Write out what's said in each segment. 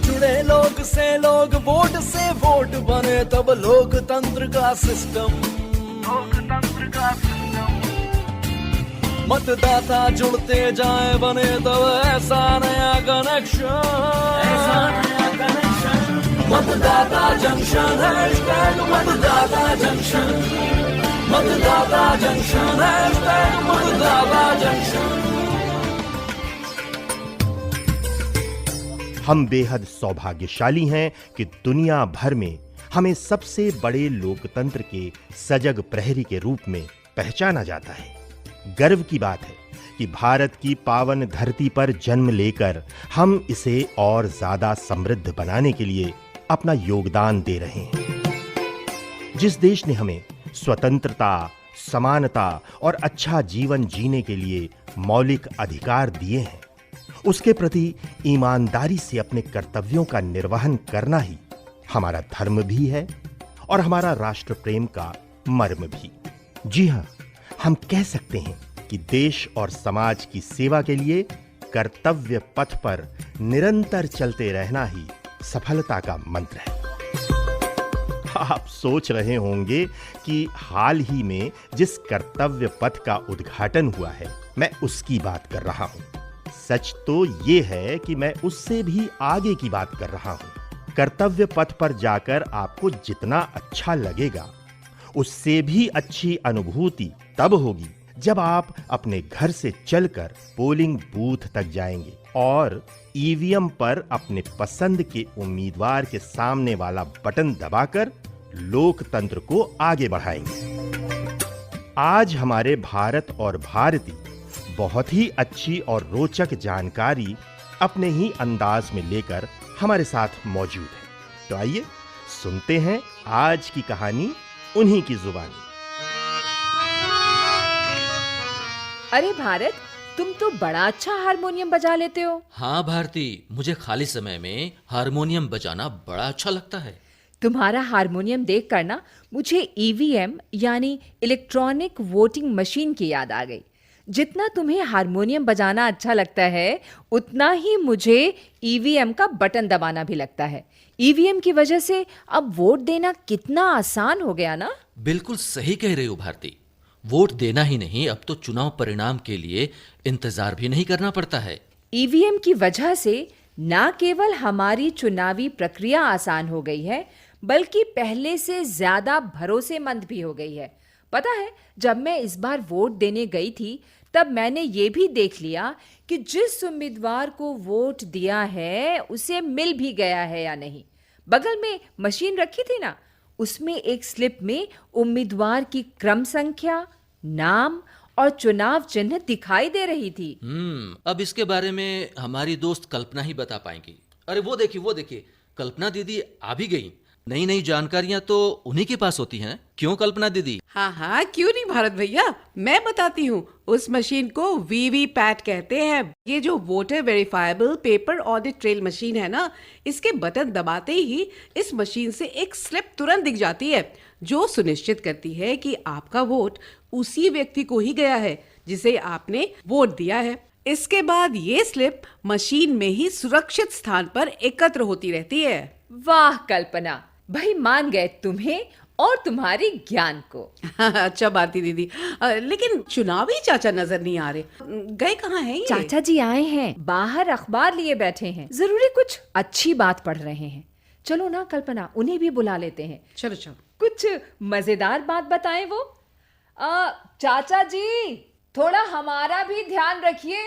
जुड़े लोग से लोग, वोट से वोट बने, तब लोकतंत्र का सिस्टम। मतदाता जुड़ते जाए, बने तब ऐसा नया कनेक्शन। मतदाता जंक्शन, हैशटैग मतदाता जंक्शन। मतदाता जंक्शन, हैशटैग मतदाता जंक्शन। हम बेहद सौभाग्यशाली हैं कि दुनिया भर में हमें सबसे बड़े लोकतंत्र के सजग प्रहरी के रूप में पहचाना जाता है। गर्व की बात है कि भारत की पावन धरती पर जन्म लेकर हम इसे और ज्यादा समृद्ध बनाने के लिए अपना योगदान दे रहे हैं। जिस देश ने हमें स्वतंत्रता, समानता और अच्छा जीवन जीने के लिए मौलिक अधिकार दिए हैं, उसके प्रति ईमानदारी से अपने कर्तव्यों का निर्वहन करना ही हमारा धर्म भी है और हमारा राष्ट्र प्रेम का मर्म भी। जी हां, हम कह सकते हैं कि देश और समाज की सेवा के लिए कर्तव्य पथ पर निरंतर चलते रहना ही सफलता का मंत्र है। आप सोच रहे होंगे कि हाल ही में जिस कर्तव्य पथ का उद्घाटन हुआ है, मैं उसकी बात कर रहा हूं। सच तो ये है कि मैं उससे भी आगे की बात कर रहा हूं। कर्तव्य पथ पर जाकर आपको जितना अच्छा लगेगा, उससे भी अच्छी अनुभूति तब होगी जब आप अपने घर से चलकर पोलिंग बूथ तक जाएंगे और ईवीएम पर अपने पसंद के उम्मीदवार के सामने वाला बटन दबाकर लोकतंत्र को आगे बढ़ाएंगे। आज हमारे भारत और भारतीय बहुत ही अच्छी और रोचक जानकारी अपने ही अंदाज में लेकर हमारे साथ मौजूद है। तो आइए सुनते हैं आज की कहानी उन्हीं की जुबानी। अरे भारत, तुम तो बड़ा अच्छा हारमोनियम बजा लेते हो। हाँ भारती, मुझे खाली समय में हारमोनियम बजाना बड़ा अच्छा लगता है। तुम्हारा हारमोनियम देखकर ना मुझे ईवीएम यानी इलेक्ट्रॉनिक वोटिंग मशीन की याद आ गई। जितना तुम्हें हारमोनियम बजाना अच्छा लगता है, उतना ही मुझे ईवीएम का बटन दबाना भी लगता है। ईवीएम की वजह से अब वोट देना कितना आसान हो गया ना। बिल्कुल सही कह रही हो भारती। वोट देना ही नहीं, अब तो चुनाव परिणाम के लिए इंतजार भी नहीं करना पड़ता है। ईवीएम की वजह से न केवल हमारी चुनावी प्रक्रिया आसान हो गई है, बल्कि पहले से ज्यादा भरोसेमंद भी हो गई है। पता है, जब मैं इस बार वोट देने गई थी, तब मैंने ये भी देख लिया कि जिस उम्मीदवार को वोट दिया है उसे मिल भी गया है या नहीं। बगल में मशीन रखी थी ना, उसमें एक स्लिप में उम्मीदवार की क्रम संख्या, नाम और चुनाव चिन्ह दिखाई दे रही थी। अब इसके बारे में हमारी दोस्त कल्पना ही बता पाएंगी। अरे वो देखिए, कल्पना दीदी आ भी गई। नई नई जानकारियां तो उन्हीं के पास होती हैं। क्यों कल्पना दीदी? हाँ, क्यों नहीं भारत भैया, मैं बताती हूँ। उस मशीन को वीवीपैट कहते हैं। ये जो voter verifiable paper audit trail machine है ना, इसके बटन दबाते ही इस मशीन से एक स्लिप तुरंत दिख जाती है, जो सुनिश्चित करती है कि आपका वोट उसी व्यक्ति को ही गया है जिसे आपने वोट दिया है। इसके बाद ये स्लिप मशीन में ही सुरक्षित स्थान पर एकत्र होती रहती है। वाह कल्पना, भाई मान गए तुम्हें और तुम्हारी ज्ञान को। अच्छा भारती दीदी, लेकिन चुनावी चाचा नजर नहीं आ रहे, गए कहाँ हैं ये? चाचा जी आए हैं, बाहर अखबार लिए बैठे हैं, जरूरी कुछ अच्छी बात पढ़ रहे हैं। चलो ना कल्पना, उन्हें भी बुला लेते हैं। चलो। कुछ मजेदार बात बताएं वो। चाचा जी, थोड़ा हमारा भी ध्यान रखिए।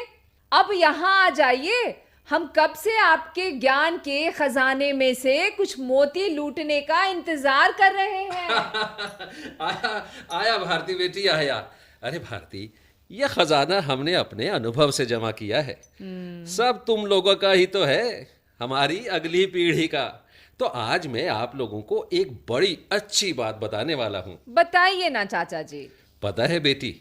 अब यहाँ आ जाइए, हम कब से आपके ज्ञान के खजाने में से कुछ मोती लूटने का इंतजार कर रहे हैं। आया भारती बेटी, आया। अरे भारती, यह खजाना हमने अपने अनुभव से जमा किया है। सब तुम लोगों का ही तो है, हमारी अगली पीढ़ी का। तो आज मैं आप लोगों को एक बड़ी अच्छी बात बताने वाला हूँ। बताइए ना चाचा जी। पता है बेटी,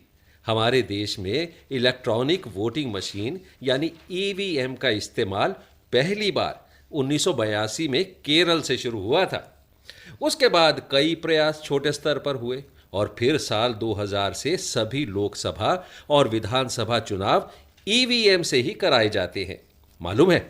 हमारे देश में इलेक्ट्रॉनिक वोटिंग मशीन यानी ईवीएम का इस्तेमाल पहली बार 1982 में केरल से शुरू हुआ था। उसके बाद कई प्रयास छोटे स्तर पर हुए और फिर साल 2000 से सभी लोकसभा और विधानसभा चुनाव ईवीएम से ही कराए जाते हैं। मालूम है,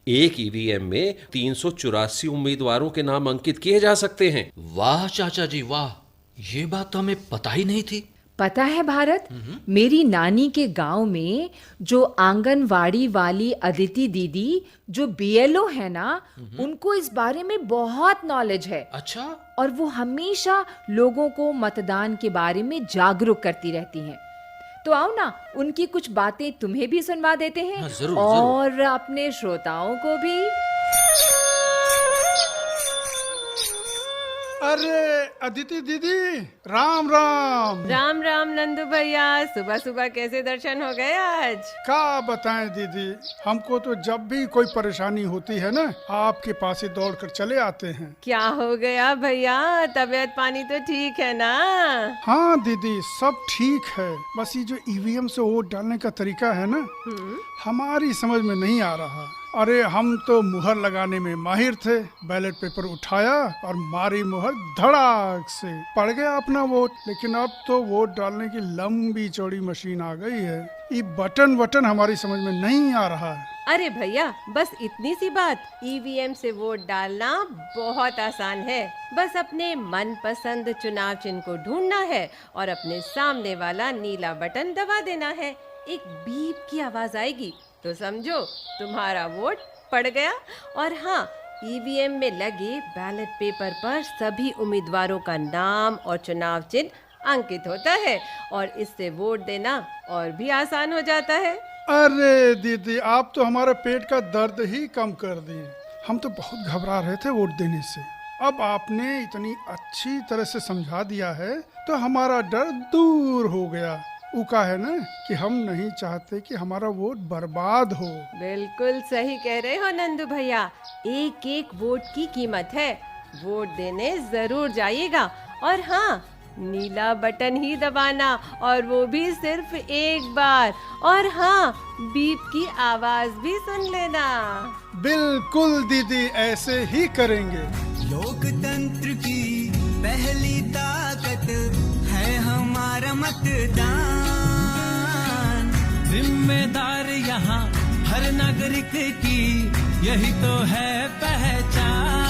एक ईवीएम में 384 उम्मीदवारों के नाम अंकित किए जा सकते हैं। वाह चाचा जी वाह, ये बात तो हमें पता ही नहीं थी। पता है भारत, मेरी नानी के गांव में जो आंगनवाड़ी वाली अदिति दीदी जो बीएलओ है ना, उनको इस बारे में बहुत नॉलेज है। अच्छा, और वो हमेशा लोगों को मतदान के बारे में जागरूक करती रहती हैं। तो आओ ना, उनकी कुछ बातें तुम्हें भी सुनवा देते हैं। हाँ, जरूर, और अपने श्रोताओं को भी। अरे अदिति दीदी, राम राम। राम राम नंदू भैया, सुबह सुबह कैसे दर्शन हो गए आज? क्या बताएं दीदी, हमको तो जब भी कोई परेशानी होती है ना, आपके पास ही दौड़ कर चले आते हैं। क्या हो गया भैया, तबीयत पानी तो ठीक है ना? हाँ दीदी, सब ठीक है। बस ये जो ईवीएम से वोट डालने का तरीका है ना, हमारी समझ में नहीं आ रहा। अरे हम तो मुहर लगाने में माहिर थे, बैलेट पेपर उठाया और मारी मुहर, धड़ाक से पड़ गया अपना वोट। लेकिन अब तो वोट डालने की लंबी चौड़ी मशीन आ गई है, ये बटन हमारी समझ में नहीं आ रहा है। अरे भैया, बस इतनी सी बात, ईवीएम से वोट डालना बहुत आसान है। बस अपने मनपसंद चुनाव चिन्ह को ढूंढना है और अपने सामने वाला नीला बटन दबा देना है। एक बीप की आवाज आएगी तो समझो तुम्हारा वोट पड़ गया। और हाँ, ईवीएम में लगे बैलेट पेपर पर सभी उम्मीदवारों का नाम और चुनाव चिन्ह अंकित होता है और इससे वोट देना और भी आसान हो जाता है। अरे दीदी, आप तो हमारे पेट का दर्द ही कम कर दिए। हम तो बहुत घबरा रहे थे वोट देने से। अब आपने इतनी अच्छी तरह से समझा दिया है तो हमारा डर दूर हो गया। उका है ना कि हम नहीं चाहते कि हमारा वोट बर्बाद हो। बिल्कुल सही कह रहे हो नंदू भैया, एक एक वोट की कीमत है। वोट देने जरूर जाइएगा और हाँ, नीला बटन ही दबाना, और वो भी सिर्फ एक बार। और हाँ, बीप की आवाज भी सुन लेना। बिल्कुल दीदी, ऐसे ही करेंगे। लोकतंत्र की पहली ताकत है हमारा मतदान। जिम्मेदार यहाँ हर नागरिक की यही तो है पहचान।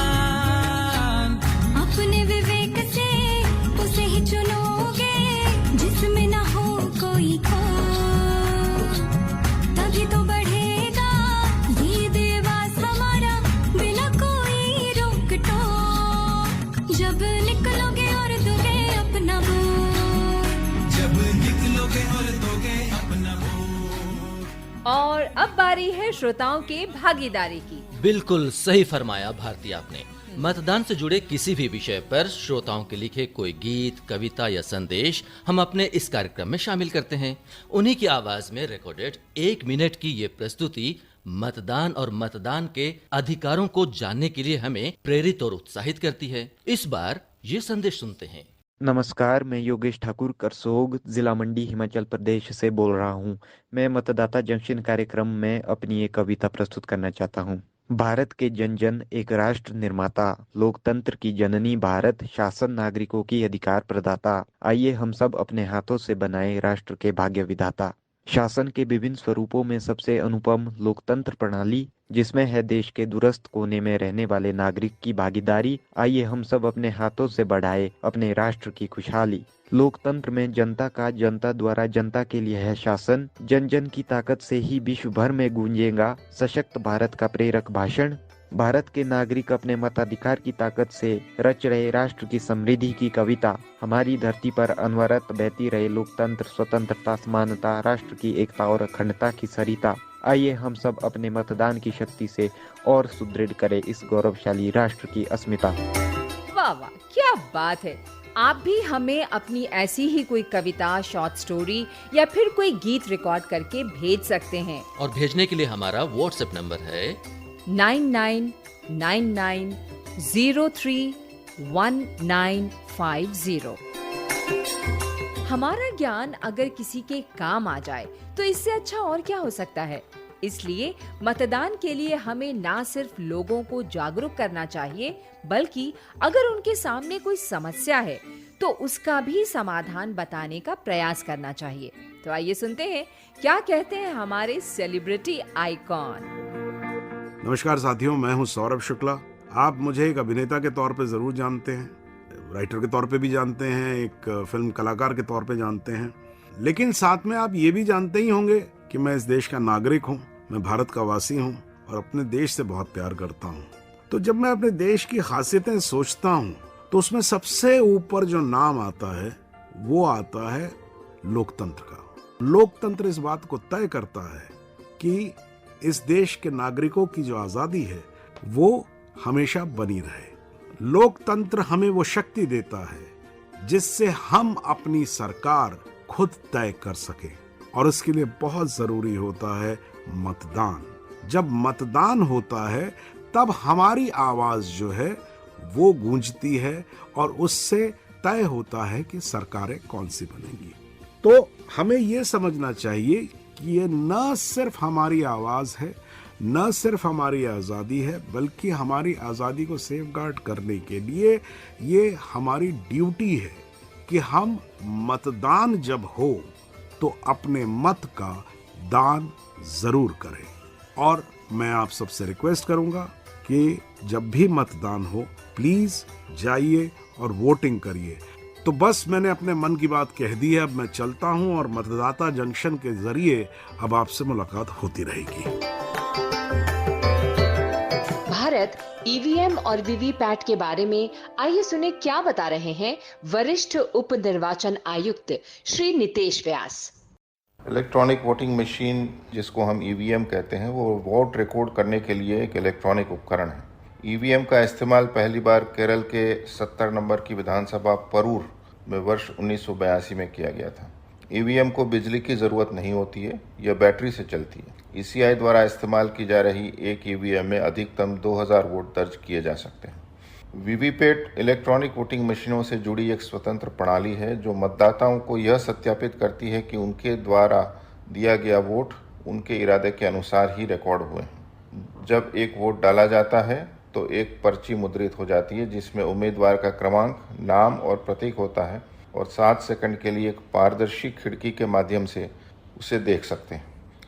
अपने विवेक से उसे ही चुनोगे जिसमें न हो कोई खोट, तभी तो बढ़ेगा ये देवास हमारा बिना कोई रोक टोक। जब निकलोगे और दोगे अपना वोट, जब निकलोगे और दोगे अपना वोट। और अब बारी है श्रोताओं के भागीदारी की। बिल्कुल सही फरमाया भारती आपने। मतदान से जुड़े किसी भी विषय पर श्रोताओं के लिखे कोई गीत, कविता या संदेश हम अपने इस कार्यक्रम में शामिल करते हैं। उन्हीं की आवाज में रिकॉर्डेड 1 मिनट की ये प्रस्तुति मतदान और मतदान के अधिकारों को जानने के लिए हमें प्रेरित और उत्साहित करती है। इस बार ये संदेश सुनते हैं। नमस्कार, मैं योगेश ठाकुर करसोग, जिला मंडी, हिमाचल प्रदेश से बोल रहा हूँ। मैं मतदाता जंक्शन कार्यक्रम में अपनी एक कविता प्रस्तुत करना चाहता हूँ। भारत के जन जन एक राष्ट्र निर्माता, लोकतंत्र की जननी भारत, शासन नागरिकों की अधिकार प्रदाता। आइए हम सब अपने हाथों से बनाए राष्ट्र के भाग्य विधाता। शासन के विभिन्न स्वरूपों में सबसे अनुपम लोकतंत्र प्रणाली, जिसमें है देश के दूरस्थ कोने में रहने वाले नागरिक की भागीदारी। आइए हम सब अपने हाथों से बढ़ाए अपने राष्ट्र की खुशहाली। लोकतंत्र में जनता का जनता द्वारा जनता के लिए है शासन। जन जन की ताकत से ही विश्व भर में गूंजेगा सशक्त भारत का प्रेरक भाषण। भारत के नागरिक अपने मताधिकार की ताकत से रच रहे राष्ट्र की समृद्धि की कविता। हमारी धरती पर अनवरत बहती रहे लोकतंत्र, स्वतंत्रता, समानता, राष्ट्र की एकता और अखंडता की सरिता। आइए हम सब अपने मतदान की शक्ति से और सुदृढ़ करें इस गौरवशाली राष्ट्र की अस्मिता। वाह वाह, क्या बात है। आप भी हमें अपनी ऐसी ही कोई कविता, शॉर्ट स्टोरी या फिर कोई गीत रिकॉर्ड करके भेज सकते हैं। और भेजने के लिए हमारा व्हाट्सएप नंबर है 9999031950। हमारा ज्ञान अगर किसी के काम आ जाए तो इससे अच्छा और क्या हो सकता है। इसलिए मतदान के लिए हमें ना सिर्फ लोगों को जागरूक करना चाहिए, बल्कि अगर उनके सामने कोई समस्या है तो उसका भी समाधान बताने का प्रयास करना चाहिए। तो आइए सुनते हैं क्या कहते हैं हमारे सेलिब्रिटी आइकॉन। नमस्कार साथियों, मैं हूं सौरभ शुक्ला। आप मुझे एक अभिनेता के तौर पे ज़रूर जानते हैं, राइटर के तौर पे भी जानते हैं, एक फिल्म कलाकार के तौर पे जानते हैं, लेकिन साथ में आप ये भी जानते ही होंगे कि मैं इस देश का नागरिक हूं, मैं भारत का वासी हूं और अपने देश से बहुत प्यार करता हूं। तो जब मैं अपने देश की खासियतें सोचता हूं तो उसमें सबसे ऊपर जो नाम आता है वो आता है लोकतंत्र का। लोकतंत्र इस बात को तय करता है कि इस देश के नागरिकों की जो आजादी है वो हमेशा बनी रहे। लोकतंत्र हमें वो शक्ति देता है जिससे हम अपनी सरकार खुद तय कर सके, और इसके लिए बहुत जरूरी होता है मतदान। जब मतदान होता है तब हमारी आवाज जो है वो गूंजती है और उससे तय होता है कि सरकारें कौन सी बनेंगी। तो हमें ये समझना चाहिए कि ये न सिर्फ हमारी आवाज है, न सिर्फ हमारी आज़ादी है, बल्कि हमारी आज़ादी को सेफगार्ड करने के लिए ये हमारी ड्यूटी है कि हम मतदान जब हो तो अपने मत का दान जरूर करें। और मैं आप सबसे रिक्वेस्ट करूंगा कि जब भी मतदान हो प्लीज जाइए और वोटिंग करिए। तो बस मैंने अपने मन की बात कह दी है, अब मैं चलता हूं और मतदाता जंक्शन के जरिए अब आपसे मुलाकात होती रहेगी। भारत ईवीएम और वीवीपैट के बारे में आइए सुने क्या बता रहे हैं वरिष्ठ उप निर्वाचन आयुक्त श्री नितेश व्यास। इलेक्ट्रॉनिक वोटिंग मशीन, जिसको हम ईवीएम कहते हैं, वो वोट रिकॉर्ड करने के लिए एक इलेक्ट्रॉनिक उपकरण है। ईवीएम का इस्तेमाल पहली बार केरल के 70 नंबर की विधानसभा परूर में वर्ष 1982 में किया गया था। ईवीएम को बिजली की ज़रूरत नहीं होती है, यह बैटरी से चलती है। ईसीआई द्वारा इस्तेमाल की जा रही एक ईवीएम में अधिकतम 2000 वोट दर्ज किए जा सकते हैं। वीवीपैट इलेक्ट्रॉनिक वोटिंग मशीनों से जुड़ी एक स्वतंत्र प्रणाली है जो मतदाताओं को यह सत्यापित करती है कि उनके द्वारा दिया गया वोट उनके इरादे के अनुसार ही रिकॉर्ड हुए हैं। जब एक वोट डाला जाता है तो एक पर्ची मुद्रित हो जाती है जिसमें उम्मीदवार का क्रमांक, नाम और प्रतीक होता है, और 7 सेकंड के लिए एक पारदर्शी खिड़की के माध्यम से उसे देख सकते हैं।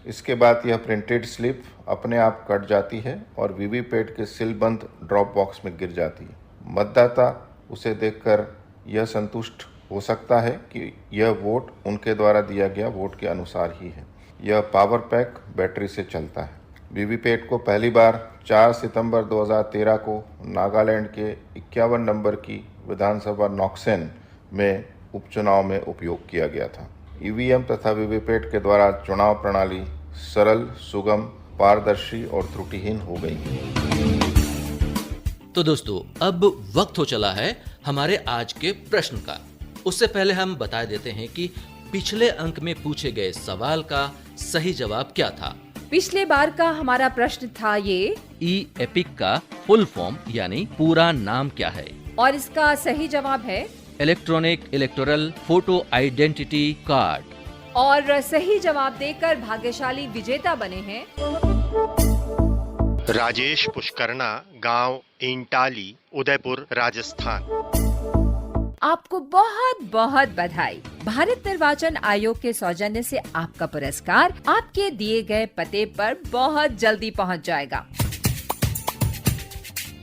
इसके बाद यह प्रिंटेड स्लिप अपने आप कट जाती है और वीवीपैट के सीलबंद ड्रॉप बॉक्स में गिर जाती है। मतदाता उसे देखकर यह संतुष्ट हो सकता है कि यह वोट उनके द्वारा दिया गया वोट के अनुसार ही है। यह पावर पैक बैटरी से चलता है। वीवीपैट को पहली बार 4 सितंबर 2013 को नागालैंड के 51 नंबर की विधानसभा नॉक्सेन में उपचुनाव में उपयोग किया गया था। ईवीएम तथा वीवीपैट के द्वारा चुनाव प्रणाली सरल, सुगम, पारदर्शी और त्रुटिहीन हो गई। तो दोस्तों, अब वक्त हो चला है हमारे आज के प्रश्न का। उससे पहले हम बता देते हैं कि पिछले अंक में पूछे गए सवाल का सही जवाब क्या था। पिछले बार का हमारा प्रश्न था ये, ई एपिक का फुल फॉर्म यानी पूरा नाम क्या है, और इसका सही जवाब है electronic electoral photo identity card. और सही जवाब देकर भाग्यशाली विजेता बने हैं राजेश पुष्करना, गांव इंटाली, उदयपुर, राजस्थान। आपको बहुत बहुत बधाई। भारत निर्वाचन आयोग के सौजन्य से आपका पुरस्कार आपके दिए गए पते पर बहुत जल्दी पहुंच जाएगा।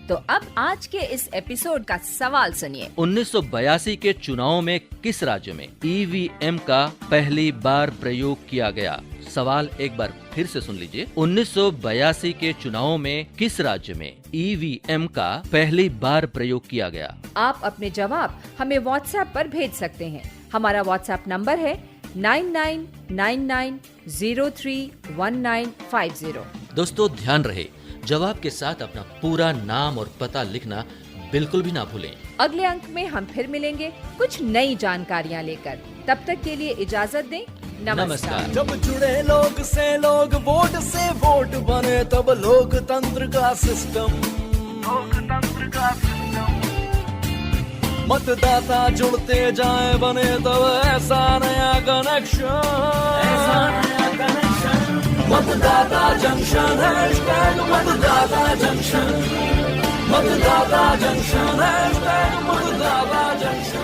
तो अब आज के इस एपिसोड का सवाल सुनिए। 1982 के चुनाव में किस राज्य में ईवीएम का पहली बार प्रयोग किया गया? सवाल एक बार फिर से सुन लीजिए। 1982 के चुनाव में किस राज्य में ईवीएम का पहली बार प्रयोग किया गया? आप अपने जवाब हमें व्हाट्सएप पर भेज सकते हैं। हमारा व्हाट्सएप नंबर है 9999031950। दोस्तों ध्यान रहे, जवाब के साथ अपना पूरा नाम और पता लिखना बिल्कुल भी ना भूलें। अगले अंक में हम फिर मिलेंगे कुछ नई जानकारियाँ लेकर। तब तक के लिए इजाजत दें। नमस्कार। जब जुड़े लोग से लोग, वोट से वोट बने, तब लोकतंत्र का सिस्टम मतदाता जुड़ते जाए बने, तब ऐसा नया कनेक्शन मतदाता जंक्शन हैशटैग मतदाता जंक्शन मतदाता जंक्शन हैशटैग मतदाता जंक्शन।